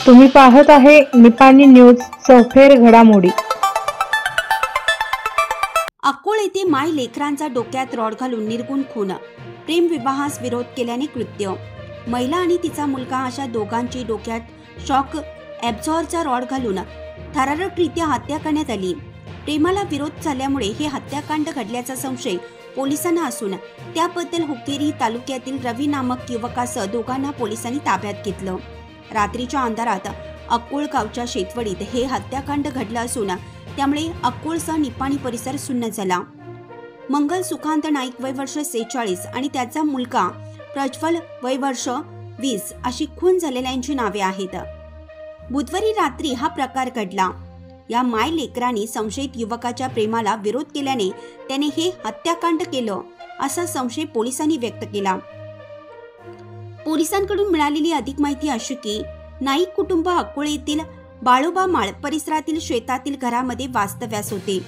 तुम्ही पाहत आहे निपाणी न्यूज सफेर घडामोडी। अक्कोळ येथे माय लेकरांचा डोक्यात रॉड घालून निर्गुण खून, प्रेम विवाहास विरोध केल्याने कृत्य। महिला आणि तिचा मुलगा अशा दोघांची डोक्यात शॉक ॲब्झॉर्बचा रॉड घालून थरारकरित्या हत्या करण्यात आली। प्रेमाला विरोध झाल्यामुळे हे हत्याकांड घडल्याचा संशय पोलिसांना असून त्याबद्दल हुक्केरी तालुक्यातील रवी नामक युवकासह दोघांना पोलिसांनी ताब्यात घेतलं। रात्रीच्या अंधारात अक्कोळ गावच्या शेतवडीत हे हत्याकांड घडलं असून त्यामुळे अक्कोळसह निपाणी परिसर सुन्न झाला। मंगल सुकांत नाईक वय वर्ष 46 आणि त्याचा मुलगा प्रज्वल वय वर्ष 20 अशी खून झालेल्यांची नावे आहेत। बुधवारी रात्री हा प्रकार घडला। या माय लेकरांनी संशयित युवकाच्या प्रेमाला विरोध केल्याने त्याने हे हत्याकांड केलं असा संशय पोलिसांनी व्यक्त केला। पोलिसांकडून मिळालेली अधिक माहिती अशी की नाईक कुटुंब अक्कोळ येथील बाळोबा माळ परिसरातील शेतातील घरामध्ये वास्तव्यास होते।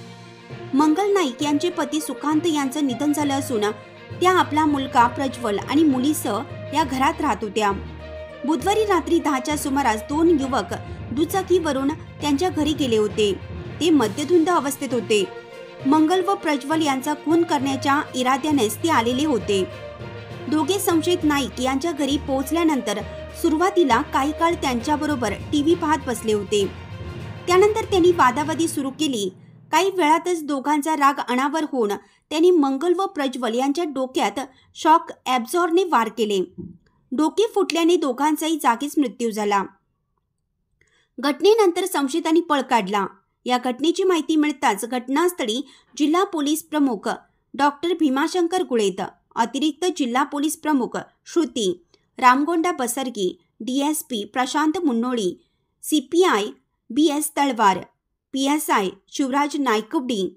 मंगल नाईक यांचे पती सुकांत यांचं निधन झालं असून त्या आपला मुलगा प्रज्वल आणि मुलीसह या घरात राहत होत्या। बुधवारी रात्री 10च्या सुमारास दोन युवक दुचाकीवरून त्यांच्या घरी गेले होते। ते मद्यधुंद अवस्थेत होते। मंगल व प्रज्वल यांचा खून करण्याच्या इराद्यानेच ते आलेले होते। दोघे संशयित नाईक यांच्या घरी पोहोचल्यानंतर सुरुवातीला काही काळ त्यांच्याबरोबर टीव्ही पाहत बसले होते। त्यानंतर त्यांनी वादावादी सुरू केली। काही वेळातच दोघांचा राग अनावर होऊन त्यांनी मंगल व प्रज्वल यांच्या डोक्यात शॉक ॲब्झॉर्बने वार केले। डोके फुटल्याने दोघांचाही जागीच मृत्यू झाला। घटनेनंतर संशयितांनी पळ काढला। या घटनेची माहिती मिळताच घटनास्थळी जिल्हा पोलीस प्रमुख डॉक्टर भीमाशंकर गुळेत, अतिरिक्त जिल्हा पोलीस प्रमुख Shruti Ramgonda Basargi, DSP Prashant Munnoli, CPI BS Talwar, PSI Shivraj Nayakwadi,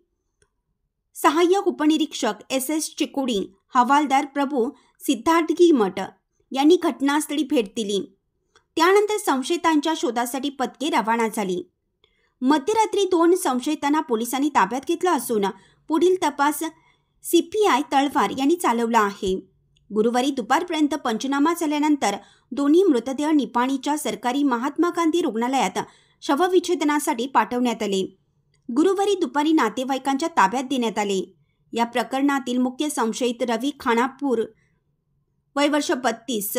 सहाय्यक उपनिरीक्षक एसएस चिकोडी, हवालदार प्रभू सिद्धार्थगीमठ यांनी घटनास्थळी भेट दिली। त्यानंतर संशयितांच्या शोधासाठी पथके रवाना झाली। मध्यरात्री 2 संशयितांना पोलिसांनी ताब्यात घेतलं असून पुढील तपास सीपीआय तळवार यांनी चालवला आहे। गुरुवारी दुपारपर्यंत पंचनामा झाल्यानंतर दोन्ही मृतदेह निपाणीच्या सरकारी महात्मा गांधी रुग्णालयात शवविच्छेदनासाठी पाठवण्यात आले। गुरुवारी दुपारी नातेवाईकांच्या ताब्यात देण्यात आले। या प्रकरणातील मुख्य संशयित रवी खानापूर वय वर्ष 32,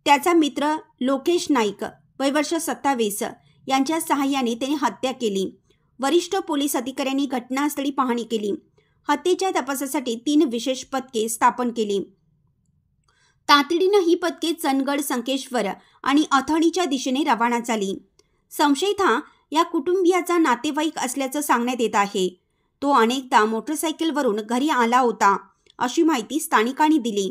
त्याचा मित्र लोकेश नाईक वय वर्ष 27 यांच्या सहाय्याने त्याने हत्या केली। वरिष्ठ पोलीस अधिकाऱ्यांनी घटनास्थळी पाहणी केली। हत्येच्या तपासासाठी 3 विशेष पथके स्थापन केली। तातडीनं ही पथके चंदगड, संकेश्वर आणि अथणीच्या दिशेने रवाना झाली। संशयित हा या कुटुंबियाचा नातेवाईक असल्याचं सांगण्यात येत आहे। तो अनेकदा मोटरसायकलवरून घरी आला होता अशी माहिती स्थानिकांनी दिली।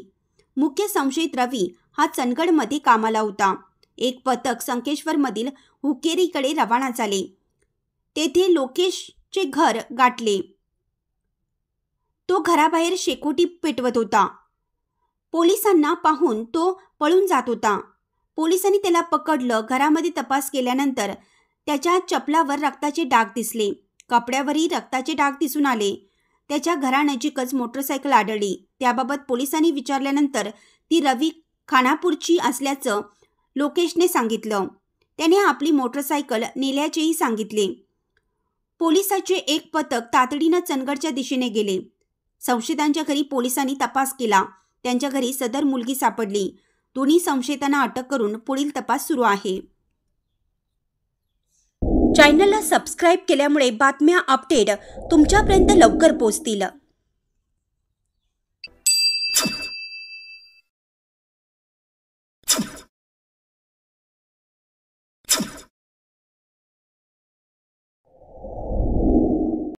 मुख्य संशयित रवी हा चंदगडमध्ये कामाला होता। एक पथक संकेश्वरमधील हुकेरीकडे रवाना झाले। तेथे लोकेशचे घर गाठले। तो घराबाहेर शेकोटी पेटवत होता। पोलिसांना पाहून तो पळून जात होता। पोलिसांनी त्याला पकडलं। घरामध्ये तपास केल्यानंतर त्याच्या चपलावर रक्ताचे डाग दिसले। कपड्यावरही रक्ताचे डाग दिसून आले। त्याच्या घरानजीकच मोटरसायकल आढळली। त्याबाबत पोलिसांनी विचारल्यानंतर ती रवी खानापूरची असल्याचं लोकेशने सांगितलं। त्याने आपली मोटरसायकल नेल्याचेही सांगितले। पोलिसांचे एक पथक तातडीनं चंदगडच्या दिशेने गेले। संशयितांच्या घरी पोलिसांनी तपास केला। त्यांच्या घरी सदर मुलगी सापडली। दोन्ही संशयितांना अटक करून पुढील तपास सुरू आहे। चॅनलला सबस्क्राईब केल्यामुळे बातम्या अपडेट तुमच्यापर्यंत लवकर पोहोचतील।